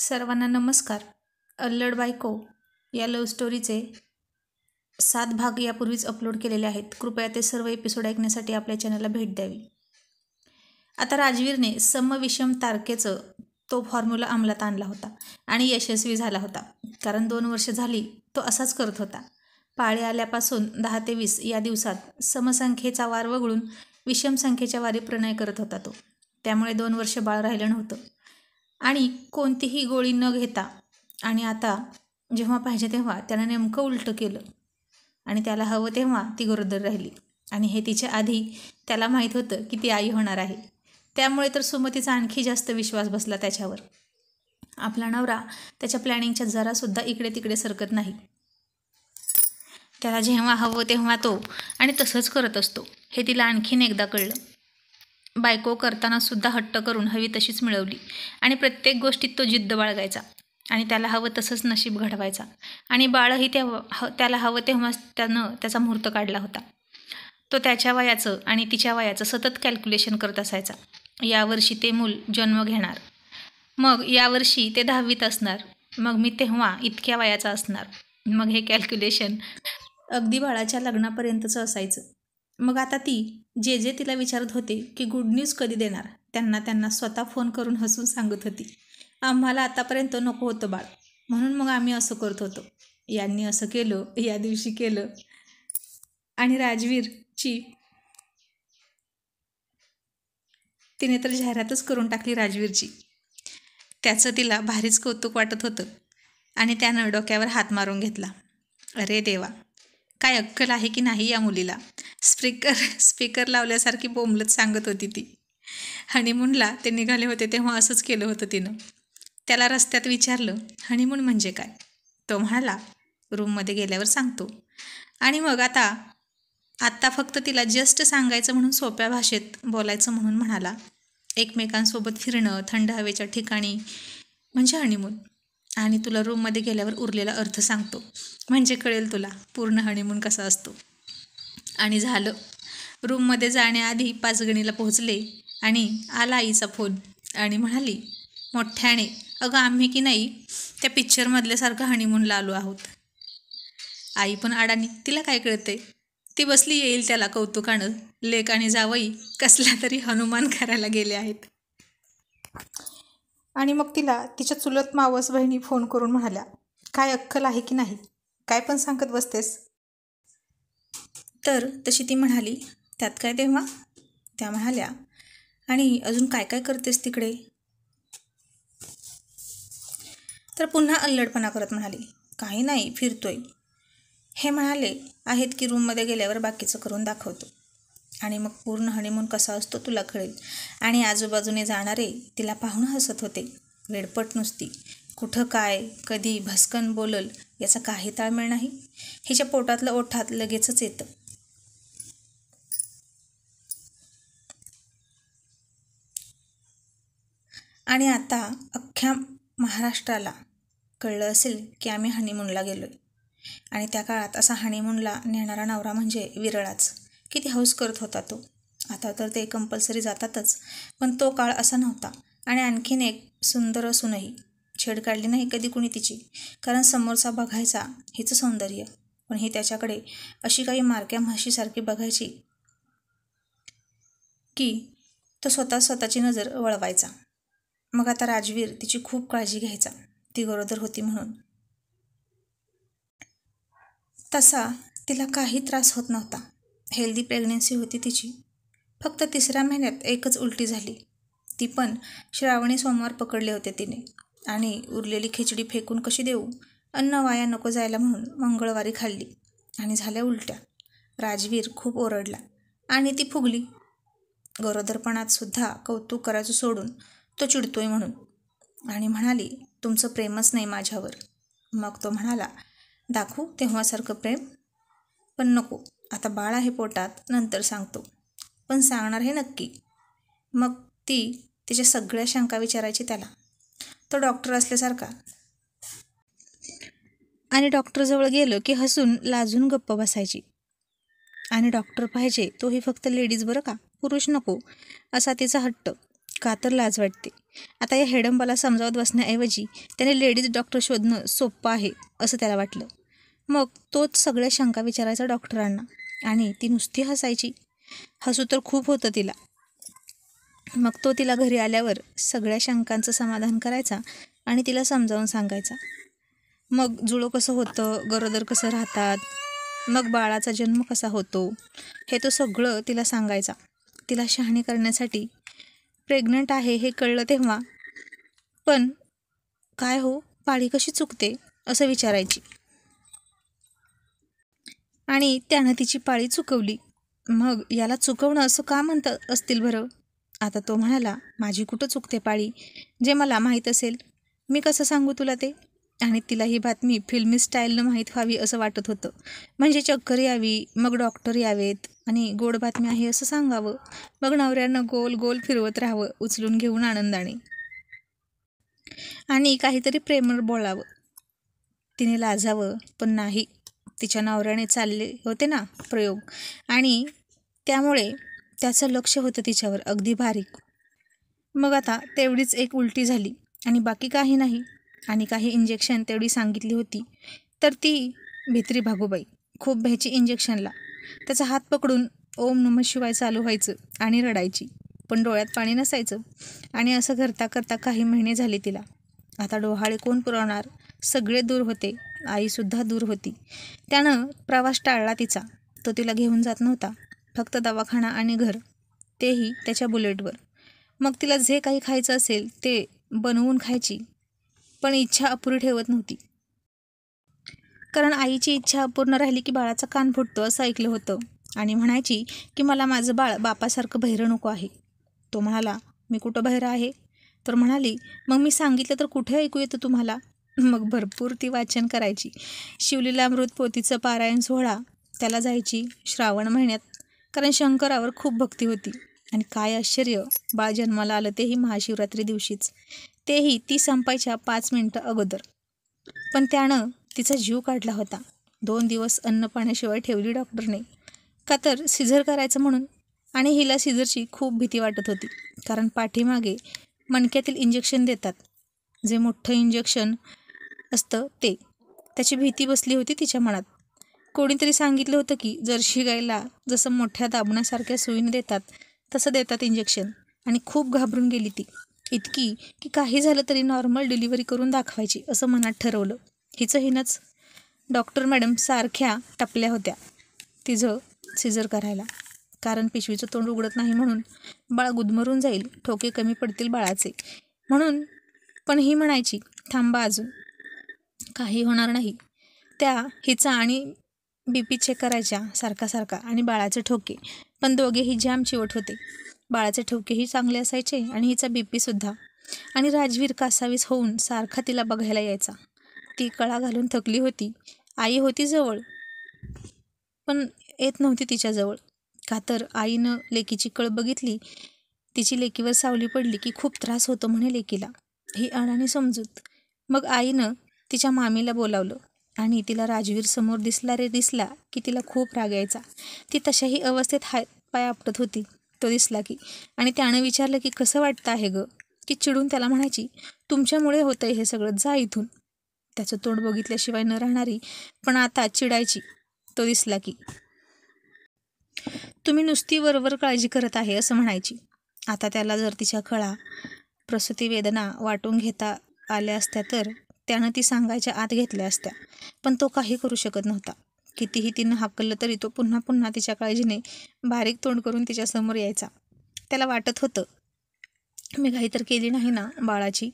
सर्वांना नमस्कार. अल्लड बायको या लव्ह स्टोरीचे 7 भाग यापूर्वीच अपलोड केलेले आहेत. कृपया ते सर्व एपिसोड ऐकण्यासाठी आपल्या चॅनलला भेट द्यावी. आता राजवीरने समविषम तारखेचं तो फॉर्म्युला अंमलात आणला होता आणि यशस्वी झाला होता. कारण 2 वर्ष झाली तो असाच करत होता. पाळी आल्यापासून 10 ते 20 या दिवसात समसंख्येचा वार वगळून विषम संख्येच्या वारी प्रणय करत होता तो. त्यामुळे 2 वर्ष बाळ राहिलं नव्हतं आणि कोणतीही गोळी न घेता. आणि आता जेव्हा पाहिजे तेव्हा त्यानं नेमकं उलटं केलं आणि त्याला हवं तेव्हा ती गरोदर राहिली. आणि हे तिच्या आधी त्याला माहीत होतं की ती आई होणार आहे. त्यामुळे तर सुमतीचा आणखी जास्त विश्वास बसला त्याच्यावर. आपला नवरा त्याच्या प्लॅनिंगच्या जरासुद्धा इकडे तिकडे सरकत नाही. त्याला जेव्हा हवं तेव्हा तो आणि तसंच करत असतो हे तिला आणखीन एकदा कळलं. बायको करताना सुद्धा हट्ट करून हवी तशीच मिळवली आणि प्रत्येक गोष्टीत तो जिद्द बाळगायचा आणि त्याला हवं तसंच नशीब घडवायचा. आणि बाळही त्याला हवं तेव्हाच त्यानं त्याचा मुहूर्त काढला होता. तो त्याच्या वयाचं आणि तिच्या वयाचं सतत कॅल्क्युलेशन करत असायचा. यावर्षी ते मूल जन्म घेणार, मग यावर्षी ते 10वीत असणार, मग मी तेव्हा इतक्या वयाचा असणार. मग हे कॅल्क्युलेशन अगदी बाळाच्या लग्नापर्यंतचं असायचं. मग आता ती जे तिला विचारत होते की गुड न्यूज कधी देणार, त्यांना स्वतः फोन करून हसून सांगत होती, आम्हाला आतापर्यंत नको होतं बाळ, म्हणून मग आम्ही असं करत होतो. यांनी असं केलं, या दिवशी केलं. आणि राजवीरची तिने तर जाहिरातच करून टाकली राजवीरची. त्याचं तिला भारीच कौतुक वाटत होतं आणि त्यानं डोक्यावर हात मारून घेतला. अरे देवा, काय अक्कल आहे की नाही या मुलीला. स्पीकर लावल्यासारखी बोंबलत सांगत होती ती. हनीमूनला ते निघाले होते तेव्हा असंच केलं होतं तिनं. त्याला रस्त्यात विचारलं, हनीमून म्हणजे काय? तो म्हणाला, रूममध्ये गेल्यावर सांगतो. आणि मग आत्ता फक्त तिला जस्ट सांगायचं म्हणून सोप्या भाषेत बोलायचं म्हणून म्हणाला, एकमेकांसोबत फिरणं थंड हवेच्या ठिकाणी म्हणजे हनीमून. आणि तुला रूममध्ये गेल्यावर उरलेला अर्थ सांगतो, म्हणजे कळेल तुला पूर्ण हनीमून कसा असतो. आणि झालं. रूममध्ये जाण्याआधी 5 गणीला पोहोचले आणि आला आईचा फोन आणि म्हणाली मोठ्याने, अगं आम्ही की नाही त्या पिक्चरमधल्यासारखं हनीमूनला आलो आहोत. आई पण अडाणी, तिला काय कळते. ती बसली येईल त्याला कौतुकानं, लेक आणि जावई कसला तरी हनुमान करायला गेले आहेत. आणि मग तिला तिच्या चुलत मावस बहिणी फोन करून म्हणाल्या, काय अक्कल आहे की नाही, काय पण सांगत बसतेस. तर तशी ती म्हणाली, त्यात काय तेव्हा. त्या म्हणाल्या, आणि अजून काय काय करतेस तिकडे. तर पुन्हा अल्लडपणा करत म्हणाली, काही नाही, फिरतोय. हे म्हणाले आहेत की रूममध्ये गेल्यावर बाकीचं करून दाखवतो आणि मग पूर्ण हनीमून कसा असतो तुला कळेल. आणि आजूबाजूने जाणारे तिला पाहून हसत होते. वेडपट नुसती, कुठं काय कधी भस्कन बोलल याचा काही ताळमेळ नाही. हिच्या पोटातलं ओठात लगेचच येतं. आणि आता अख्ख्या महाराष्ट्राला कळलं असेल की आम्ही हनीमूनला गेलोय. आणि त्या काळात असा हनीमूनला नेणारा नवरा म्हणजे विरळाच. किती हौस करत होता तो. आता तर ते कंपल्सरी जातातच, पण तो काळ असा नव्हता. आणि आणखीन एक सुंदर असूनही छेड काढली नाही कधी कुणी तिची, कारण समोरचा बघायचा हिचं सौंदर्य, पण ही त्याच्याकडे अशी काही मारक्या म्हशीसारखी बघायची की तो स्वतःची नजर वळवायचा. मग आता राजवीर तिची खूप काळजी घ्यायचा, ती गरोदर होती म्हणून. तसा तिला काही त्रास होत नव्हता. हेल्दी प्रेग्नेन्सी होती तिची. फक्त 3ऱ्या महिन्यात एकच उलटी झाली, ती पण श्रावणी सोमवार पकडले होते तिने. आणि उरलेली खिचडी फेकून कशी देऊ, अन्न वाया नको जायला म्हणून मंगळवारी खाल्ली आणि झाल्या उलट्या. राजवीर खूप ओरडला आणि ती फुगली. गरोदरपणात सुद्धा कौतुक करायचं सोडून तो चिडतोय म्हणून. आणि म्हणाली, तुमचं प्रेमच नाही माझ्यावर. मग तो म्हणाला, दाखवू तेव्हासारखं प्रेम. पण नको, आता बाळ आहे पोटात, नंतर सांगतो. पण सांगणार हे नक्की. मग ती तिच्या सगळ्या शंका विचारायची त्याला. तो डॉक्टर असल्यासारखा. आणि डॉक्टरजवळ गेलं की हसून लाजून गप्प बसायची. आणि डॉक्टर पाहिजे तोही फक्त लेडीज बरं का, पुरुष नको, असा तिचा हट्ट. का तर लाज वाटते. आता या हेडंबाला समजावत बसण्याऐवजी त्याने लेडीज डॉक्टर शोधणं सोपं आहे असं त्याला वाटलं. मग तोच सगळ्या शंका विचारायचा डॉक्टरांना आणि ती नुसती हसायची. हसू तर खूप होतं तिला. मग तो तिला घरी आल्यावर सगळ्या शंकांचं समाधान करायचा आणि तिला समजावून सांगायचा. मग जुळं कसं होतं, गरोदर कसं राहतात, मग बाळाचा जन्म कसा होतो, हे तो सगळं तिला सांगायचा. तिला शहाणी करण्यासाठी. प्रेग्नंट आहे हे कळलं तेव्हा पण काय हो, पाळी कशी चुकते असं विचारायची. आणि त्यानं तिची पाळी चुकवली. मग याला चुकवणं असं का म्हणत असतील बरं? आता तो म्हणाला, माझी कुठं चुकते पाळी, जे मला माहीत असेल मी कसं सांगू तुला ते. आणि तिला ही बातमी फिल्मी स्टाईलनं माहीत व्हावी असं वाटत होतं. म्हणजे चक्कर यावी, मग डॉक्टर यावेत आणि गोड बातमी आहे असं सांगावं. मग नवऱ्यानं गोल गोल फिरवत राहावं उचलून घेऊन आनंदाने, आणि काहीतरी प्रेमळ बोलावं. तिने लाजावं, पण नाही. तिच्या नवऱ्याने चालले होते ना प्रयोग, आणि त्यामुळे त्याचं लक्ष होतं तिच्यावर अगदी बारीक. मग आता तेवढीच एक उलटी झाली आणि बाकी काही नाही. आणि काही इंजेक्शन तेवढी सांगितली होती तर ती भित्री भागूबाई खूप भ्यायची इंजेक्शनला. त्याचा हात पकडून ओम नमः शिवाय चालू व्हायचं आणि रडायची, पण डोळ्यात पाणी नसायचं. आणि असं करता करता काही महिने झाले तिला. आता डोहाळे कोण पुरवणार? सगळे दूर होते, आईसुद्धा दूर होती. त्यानं प्रवास टाळला तिचा. तो तिला घेऊन जात नव्हता, फक्त दवाखाना आणि घर, तेही त्याच्या बुलेटवर. मग तिला जे काही खायचं असेल ते बनवून खायची, पण इच्छा अपुरी ठेवत नव्हती. कारण आईची इच्छा अपूर्ण राहिली की बाळाचा कान फुटतो असं ऐकलं होतं. आणि म्हणायची की मला माझं बाळ बापासारखं बहिरं नको आहे. तो म्हणाला, मी कुठं बहिरं आहे? तर म्हणाली, मग मी सांगितलं तर कुठे ऐकू येतं तुम्हाला? मग भरपूर ती वाचन करायची. शिवलीलामृत पोथीचं पारायण सोहळा त्याला जायची श्रावण महिन्यात, कारण शंकरावर खूप भक्ती होती. आणि काय आश्चर्य, बाळ जन्माला आलं तेही महाशिवरात्री दिवशीच, तेही ती संपायच्या 5 मिनिटं अगोदर. पण त्यानं तिचा जीव काढला होता. 2 दिवस अन्न पाण्याशिवाय ठेवली डॉक्टरने, का तर सिझर करायचं म्हणून. आणि हिला सिझरची खूप भीती वाटत होती, कारण पाठीमागे मणक्यातील इंजेक्शन देतात, जे मोठं इंजेक्शन असतं ते. त्याची भीती बसली होती तिच्या मनात. कोणीतरी सांगितलं होतं की जर्सी गाईला जसं मोठ्या दाबण्यासारख्या सुईने देतात तसं देतात इंजेक्शन. आणि खूप घाबरून गेली ती, इतकी की काही झालं तरी नॉर्मल डिलिव्हरी करून दाखवायची असं मनात ठरवलं. हिनंच. डॉक्टर मॅडम सारख्या टपल्या होत्या तिचं सिझर करायला, कारण पिशवीचं तोंड उघडत नाही म्हणून. बाळ गुदमरून जाईल, ठोके कमी पडतील बाळाचे म्हणून. पण ही म्हणायची, थांबा अजून, काही होणार नाही. त्या हिचा आणि BP चेक करायच्या सारखा सारखा, आणि बाळाचे ठोके. पण दोघेही जाम चिवट होते. बाळाचे ठोकेही चांगले असायचे आणि हिचा BP सुद्धा. आणि राजवीर कासावीस होऊन सारखा तिला बघायला यायचा. ती कळा घालून थकली होती. आई होती जवळ, पण येत नव्हती तिच्याजवळ. का तर आईनं लेकीची कळ बघितली. तिची लेकीवर सावली पडली की खूप त्रास होतो म्हणे लेकीला, ही अडाणी समजूत. मग आईनं तिच्या मामीला बोलावलं आणि तिला राजवीर समोर दिसला की तिला खूप राग यायचा. ती तशाही अवस्थेत हात पाय आपटत होती तो दिसला की. आणि त्यानं विचारलं की कसं वाटतं आहे गं, की चिडून त्याला म्हणायची, तुमच्यामुळे होतंय हे सगळं, जा इथून. त्याचं तोंड बघितल्याशिवाय न राहणारी, पण आता चिडायची तो दिसला की. तुम्ही नुसती वरवर काळजी करत आहे असं म्हणायची. आता त्याला जर तिच्या कळा, प्रसूती वेदना वाटून घेता आल्या असत्या तर त्यानं ती सांगायच्या आत घेतल्या असत्या. पण तो काही करू शकत नव्हता. कितीही तिनं हाकललं तरी तो पुन्हा पुन्हा तिच्या काळजीने बारीक तोंड करून तिच्यासमोर यायचा. त्याला वाटत होतं, मी घाई तर केली नाही ना बाळाची.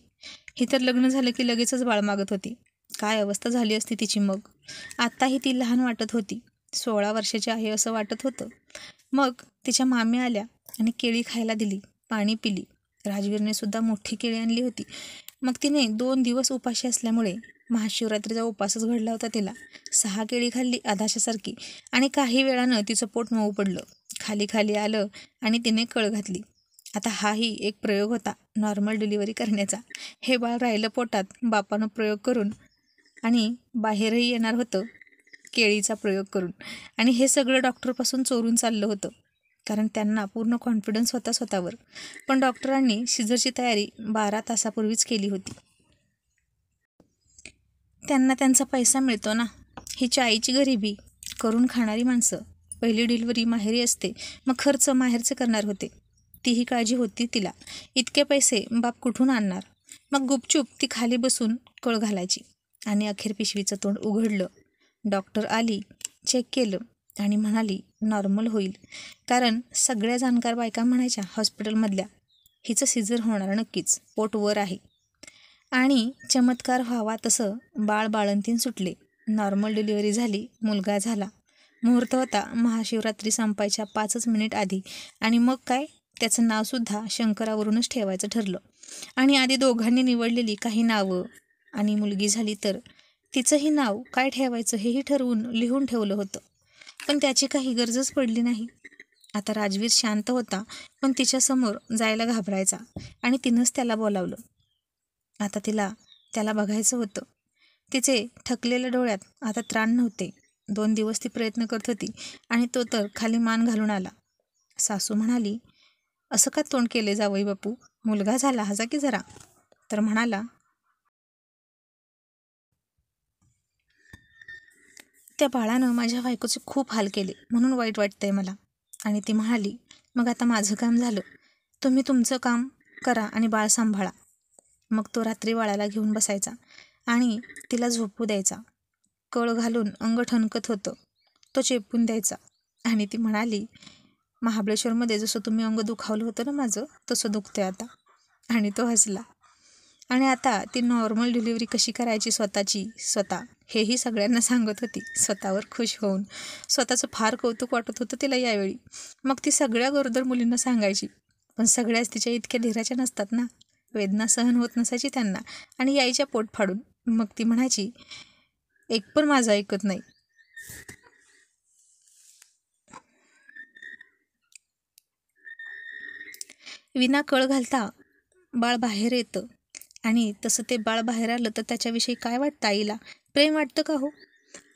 ही तर लग्न झालं की लगेचच बाळ मागत होती. काय अवस्था झाली असती तिची मग. आत्ताही ती लहान वाटत होती, 16 वर्षाची आहे असं वाटत होतं. मग तिच्या मामी आल्या आणि केळी खायला दिली, पाणी पिली. राजवीरने सुद्धा मोठी केळी आणली होती. मग तिने 2 दिवस उपाशी असल्यामुळे महाशिवरात्रीचा उपासच घडला होता तिला. 6 केळी खाल्ली आधाशासारखी, आणि काही वेळानं तिचं पोट मऊ पडलं, खाली खाली आलं आणि तिने कळ घातली. आता हाही एक प्रयोग होता नॉर्मल डिलिव्हरी करण्याचा. हे बाळ राहिलं पोटात बापानं प्रयोग करून, आणि बाहेरही येणार होतं केळीचा प्रयोग करून. आणि हे सगळं डॉक्टरपासून चोरून चाललं होतं. कारण त्यांना पूर्ण कॉन्फिडन्स होता स्वतःवर. पण डॉक्टरांनी सिझरची तयारी 12 तासापूर्वीच केली होती. त्यांना त्यांचा पैसा मिळतो ना. हिच्या आईची गरिबी, करून खाणारी माणसं. पहिली डिलिव्हरी माहेरी असते, मग खर्च माहेरचे करणार होते. तीही काळजी होती तिला. इतके पैसे बाप कुठून आणणार? मग गुपचूप ती खाली बसून कळ घालायची. आणि अखेर पिशवीचं तोंड उघडलं. डॉक्टर आली, चेक केलं आणि म्हणाली नॉर्मल होईल. कारण सगळ्या जाणकार बायका म्हणायच्या हॉस्पिटलमधल्या, हिचं सिझर होणार नक्कीच, पोट वर आहे. आणि चमत्कार व्हावा तसं बाळ बाळंतीण सुटले. नॉर्मल डिलिव्हरी झाली, मुलगा झाला. मुहूर्त होता महाशिवरात्री संपायच्या 5 मिनिट आधी. आणि मग काय, त्याचं नावसुद्धा शंकरावरूनच ठेवायचं ठरलं. आणि आधी दोघांनी निवडलेली काही नावं. आणि मुलगी झाली तर तिचंही नाव काय ठेवायचं हेही ठरवून लिहून ठेवलं होतं. पण त्याची काही गरजच पडली नाही. आता राजवीर शांत होता, पण तिच्यासमोर जायला घाबरायचा. आणि तिनंच त्याला बोलावलं. आता त्याला बघायचं होतं. तिचे थकलेल्या डोळ्यात आता त्राण नव्हते. 2 दिवस ती प्रयत्न करत होती आणि तो तर खाली मान घालून आला. सासू म्हणाली, असं का तोंड केले जावई बापू? मुलगा झाला, हसा की जरा. तर म्हणाला, त्या बाळानं माझ्या बायकोचे खूप हाल केले म्हणून वाईट वाटतंय मला. आणि ती म्हणाली, मग आता माझं काम झालं. तुम्ही तुमचं काम करा आणि बाळ सांभाळा. मग तो रात्री बाळाला घेऊन बसायचा आणि तिला झोपू द्यायचा. कळ घालून अंग ठणकत होतं, तो चेपून द्यायचा. आणि ती म्हणाली, महाबळेश्वरमध्ये जसं तुम्ही अंग दुखावलं होतं ना माझं, तसं दुखतंय आता. आणि तो हसला. आणि आता ती नॉर्मल डिलिव्हरी कशी करायची स्वतःची स्वतः, हेही सगळ्यांना सांगत होती, स्वतःवर खुश होऊन. स्वतःचं फार कौतुक वाटत होतं तिला यावेळी. मग ती सगळ्या गरोदर मुलींना सांगायची. पण सगळ्याच तिच्या इतक्या धीराच्या नसतात ना. वेदना सहन होत नसायची त्यांना आणि यायच्या पोट फाडून. मग ती म्हणायची, एक पण माझं ऐकत नाही. विना कळ घालता बाळ बाहेर येतं. आणि तसं ते बाळ बाहेर आलं तर त्याच्याविषयी काय वाटतं आईला? प्रेम वाटतं का हो?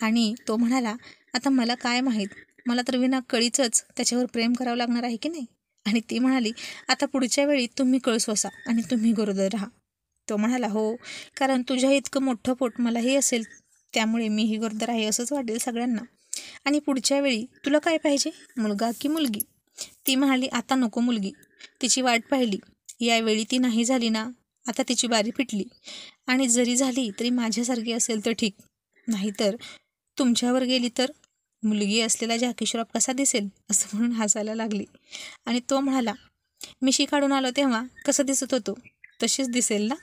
आणि तो म्हणाला, आता मला काय माहीत, मला तर विना कळीचंच त्याच्यावर प्रेम करावं लागणार आहे की नाही. आणि ती म्हणाली, आता पुढच्या वेळी तुम्ही कळ सोसा आणि तुम्ही गरोदर राहा. तो म्हणाला, हो, कारण तुझ्या इतकं मोठं पोट मलाही असेल, त्यामुळे मीही गरोदर आहे असंच वाटेल सगळ्यांना. आणि पुढच्या वेळी तुला काय पाहिजे, मुलगा की मुलगी? ती म्हणाली, आता नको मुलगी. तिची वाट पाहिली. यावेळी ती नाही झाली ना, आता तिची बारी फिटली. आणि जरी झाली तरी माझ्यासारखी असेल तर ठीक, नाहीतर तुमच्यावर गेली तर मुलगी असलेला जॅकी श्रॉफ कसा दिसेल, असं म्हणून हसायला लागली. आणि तो म्हणाला, मिशी काढून आलो तेव्हा कसं दिसत होतो तशीच दिसेल ना.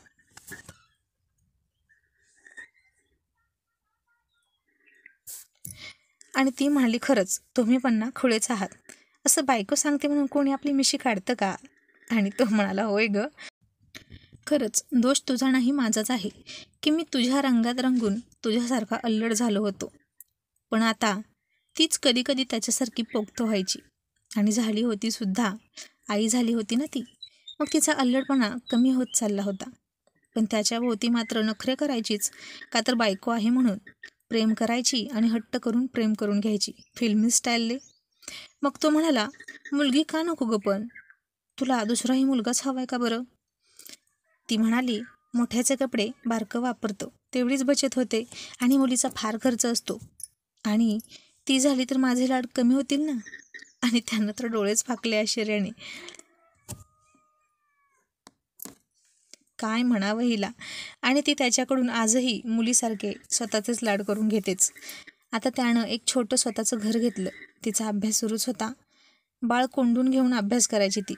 आणि ती म्हणाली, खरंच तुम्ही पण ना खुळेच आहात. असं बायको सांगते म्हणून कोणी आपली मिशी काढतं का? आणि तो म्हणाला, होय ग, खरंच दोष तुझा नाही माझाच आहे की मी तुझ्या रंगात रंगून तुझ्यासारखा अल्लड झालो होतो. पण आता तीच कधी कधी त्याच्यासारखी पोक्त व्हायची. आणि झाली होती सुद्धा. आई झाली होती ना ती. मग तिचा अल्लडपणा कमी होत चालला होता. पण त्याच्या भोवती मात्र नखरे करायचीच, का तर बायको आहे म्हणून. प्रेम करायची आणि हट्ट करून प्रेम करून घ्यायची, फिल्मी स्टाईलले. मग तो म्हणाला, मुलगी का नको ग पण? तुला दुसराही मुलगाच हवाय का बरं? ती म्हणाली, मोठ्याचे कपडे बारकं वापरतो तेवढीच बचत होते आणि मुलीचा फार खर्च असतो. आणि ती झाली तर माझे लाड कमी होतील ना. आणि त्यानं तर डोळेच फाकले आश्चर्याने. काय म्हणावं हिला. आणि ती त्याच्याकडून आजही मुलीसारखे स्वतःचेच लाड करून घेतेच. आता त्यानं एक छोटं स्वतःचं घर घेतलं. तिचा अभ्यास सुरूच होता. बाळ कोंडून घेऊन अभ्यास करायची ती.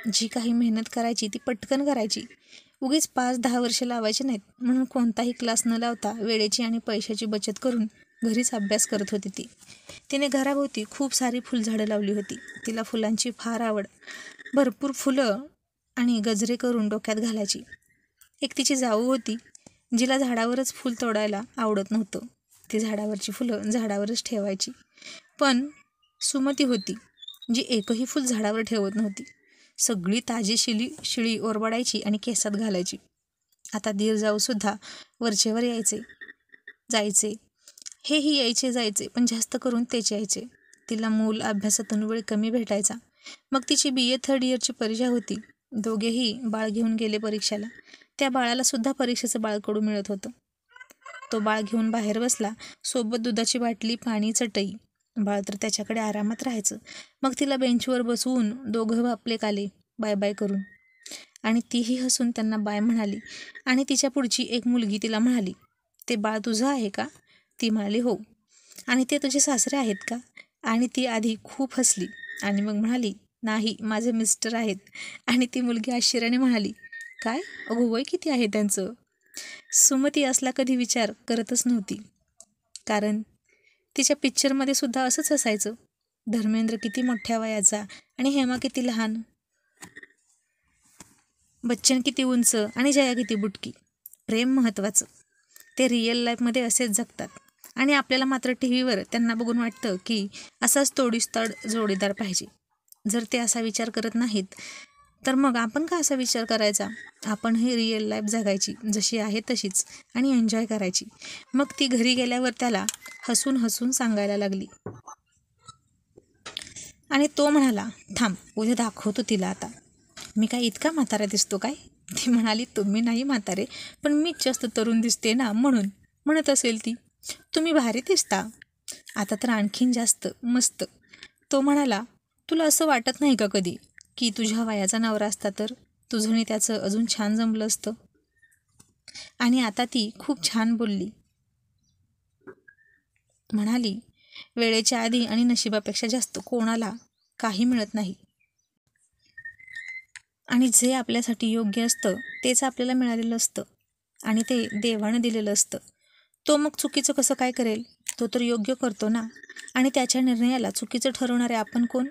जी काही मेहनत करायची ती पटकन करायची. उगीच 5-10 वर्ष लावायची नाहीत. म्हणून कोणताही क्लास न लावता वेळेची आणि पैशाची बचत करून घरीच अभ्यास करत होती ती. तिने घराभोवती खूप सारी फुलझाडं लावली होती. तिला फुलांची फार आवड. भरपूर फुलं आणि गजरे करून डोक्यात घालायची. एक तिची जाऊ होती, जिला झाडावरच फूल तोडायला आवडत नव्हतं. ती झाडावरची फुलं झाडावरच ठेवायची. पण सुमती होती, जी एकही फूल झाडावर ठेवत नव्हती. सगळी ताजी शिळी ओरबाडायची आणि केसात घालायची. आता दीर जाऊसुद्धा वरचेवर यायचे जायचे. हेही यायचे जायचे, पण जास्त करून तेच यायचे. तिला मूल अभ्यासातून वेळ कमी भेटायचा. मग तिची BA 3rd इयरची परीक्षा होती. दोघेही बाळ घेऊन गेले परीक्षेला. त्या बाळाला सुद्धा परीक्षेचं बाळकडू मिळत होतं. तो बाळ घेऊन बाहेर बसला, सोबत दुधाची बाटली, पाणी, चटई. बाळ तर त्याच्याकडे आरामात राहायचं. मग तिला बेंचवर बसवून दोघं बापले आले बाय बाय करून, आणि तीही हसून त्यांना बाय म्हणाली. आणि तिच्या पुढची एक मुलगी तिला म्हणाली, ते बाळ तुझं आहे का? ती म्हणाली, हो. आणि ते तुझे सासरे आहेत का? आणि ती आधी खूप हसली आणि मग म्हणाली, नाही, माझे मिस्टर आहेत. आणि ती मुलगी आश्चर्याने म्हणाली, काय? अगो, वय किती आहे त्यांचं? सुमती असला कधी विचार करतच नव्हती, कारण तिच्या पिक्चरमध्ये सुद्धा असंच असायचं. धर्मेंद्र किती मोठ्या वयाचा आणि हेमा किती लहान, बच्चन किती उंच आणि जया किती बुटकी. प्रेम महत्त्वाचं, ते रिअल लाईफमध्ये असेच जगतात. आणि आपल्याला मात्र TVवर त्यांना बघून वाटतं की असाच तोडीसतोड जोडीदार पाहिजे. जर ते असा विचार करत नाहीत तर मग आपण का असा विचार करायचा? आपण ही रिअल लाईफ जगायची जशी आहे तशीच आणि एन्जॉय करायची. मग ती घरी गेल्यावर त्याला हसून हसून सांगायला लागली. आणि तो म्हणाला, थांब, उद्या दाखवतो तिला आता. मी काय इतका म्हातारा दिसतो काय? ती म्हणाली, तुम्ही नाही म्हातारे, पण मीच जास्त तरुण दिसते ना, म्हणून. म्हणत असेल ती, तुम्ही भारी दिसता. आता तर आणखीन जास्त मस्त. तो म्हणाला, तुला असं वाटत नाही का कधी की तुझ्या वयाचा नवरा असता तर तुझं आणि त्याचं अजून छान जमलं असतं? आणि आता ती खूप छान बोलली, म्हणाली, वेळेच्या आधी आणि नशिबापेक्षा जास्त कोणाला काही मिळत नाही. आणि जे आपल्यासाठी योग्य असतं तेच आपल्याला मिळालेलं असतं आणि ते देवानं दिलेलं असतं. तो मग चुकीचं कसं काय करेल? तो तर योग्य करतो ना. आणि त्याच्या निर्णयाला चुकीचं ठरवणारे आपण कोण?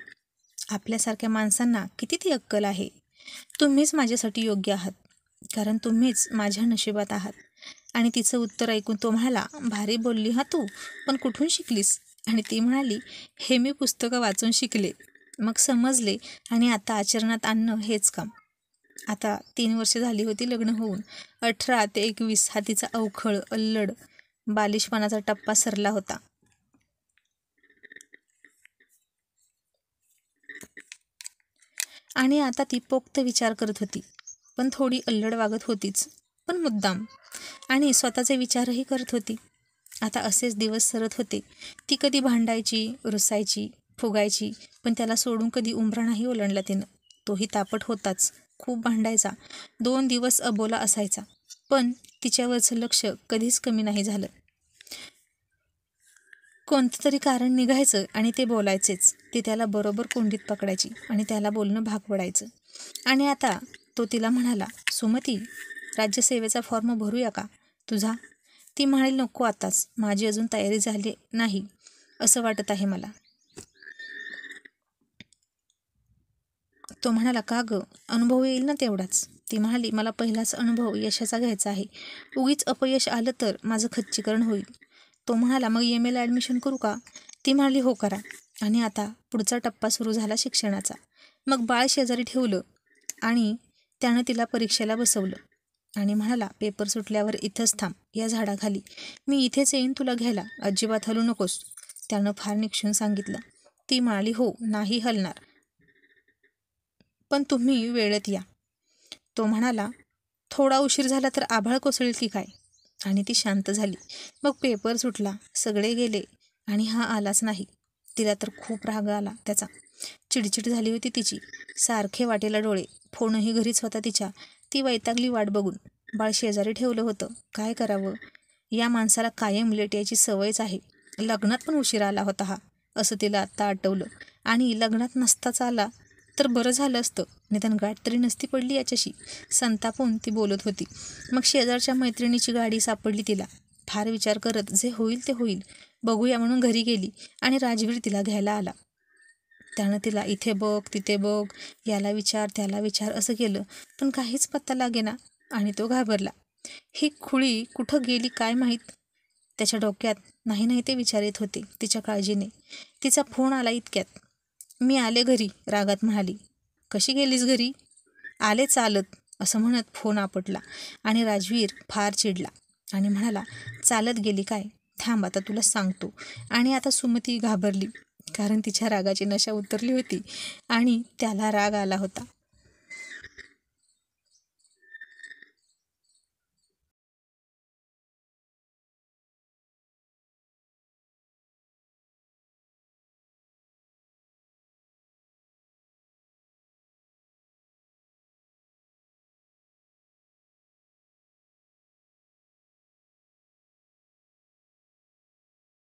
आपल्यासारख्या माणसांना किती ती अक्कल आहे. तुम्हीच माझ्यासाठी योग्य आहात, कारण तुम्हीच माझ्या नशिबात आहात. आणि तिचं उत्तर ऐकून तो म्हणाला, भारी बोलली हा तू, पण कुठून शिकलीस? आणि ती म्हणाली, हे मी पुस्तकं वाचून शिकले, मग समजले आणि आता आचरणात आणणं हेच काम. आता 3 वर्ष झाली होती लग्न होऊन. 18 ते 21 हा तिचा अवखळ, अल्लड, बालिशपणाचा टप्पा सरला होता. आणि आता ती पोक्त विचार करत होती, पण थोडी अल्लड वागत होतीच, पण मुद्दाम. आणि स्वतःचे विचारही करत होती. आता असेच दिवस सरत होते. ती कधी भांडायची, रुसायची, फुगायची, पण त्याला सोडून कधी उंबरा नाही ओलांडला तिनं. तोही तापट होताच, खूप भांडायचा, 2 दिवस अबोला असायचा, पण तिच्यावरचं लक्ष कधीच कमी नाही झालं. कोणतं तरी कारण निघायचं आणि ते बोलायचेच. ती त्याला बरोबर कोंडीत पकडायची आणि त्याला बोलणं भाग पडायचं. आणि आता तो तिला म्हणाला, सुमती, राज्यसेवेचा फॉर्म भरूया का तुझा? ती म्हणाली, नको आताच, माझी अजून तयारी झाली नाही असं वाटत आहे मला. तो म्हणाला, का गं, अनुभव येईल ना तेवढाच. ती म्हणाली, मला पहिलाच अनुभव यशाचा घ्यायचा आहे. उगीच अपयश आलं तर माझं खच्चीकरण होईल. तो म्हणाला, मग MA ला ॲडमिशन करू का? ती म्हणाली, हो करा. आणि आता पुढचा टप्पा सुरू झाला शिक्षणाचा. मग बाळ शेजारी ठेवलं आणि त्यानं तिला परीक्षेला बसवलं आणि म्हणाला, पेपर सुटल्यावर इथंच थांब, या झाडाखाली. मी इथेच येईन तुला घ्यायला, अजिबात हलू नकोस. त्यानं फार निक्षून सांगितलं. ती म्हणाली, हो, नाही हलणार, पण तुम्ही वेळेत या. तो म्हणाला, थोडा उशीर झाला तर आभाळ कोसळेल की काय? आणि ती शांत झाली. मग पेपर सुटला, सगळे गेले आणि हा आलाच नाही. तिला तर खूप राग आला त्याचा. चिडचिड झाली होती तिची, सारखे वाटेला डोळे. फोनही घरीच होता तिच्या. ती वैतागली वाट बघून. बाळ शेजारी ठेवलं होतं, काय करावं? या माणसाला कायम लेट यायची सवयच आहे. लग्नात पण उशीर आला होता हा, असं तिला आत्ता आठवलं. आणि लग्नात नसताच आला तर बरं झालं असतं, निदान गाठ तरी नसती पडली याच्याशी. संतापून ती बोलत होती. मग शेजारच्या मैत्रिणीची गाडी सापडली तिला. फार विचार करत, जे होईल ते होईल, बघूया म्हणून घरी गेली आणि राजवीर तिला घ्यायला आला. त्यानं तिला इथे बघ, तिथे बघ, याला विचार, त्याला विचार असं केलं, पण काहीच पत्ता लागेना आणि तो घाबरला. ही खुळी कुठं गेली काय माहीत? त्याच्या डोक्यात नाही नाही ते विचार येत होते तिच्या काळजीने. तिचा फोन आला इतक्यात. मी आले घरी, रागात म्हणाली. कशी गेलीस घरी? आले चालत, असं म्हणत फोन आपटला. आणि राजवीर फार चिडला आणि म्हणाला, चालत गेली काय? थांब आता तुला सांगतो. आणि आता सुमती घाबरली. कारण तिच्या रागाची नशा उतरली होती आणि त्याला राग आला होता.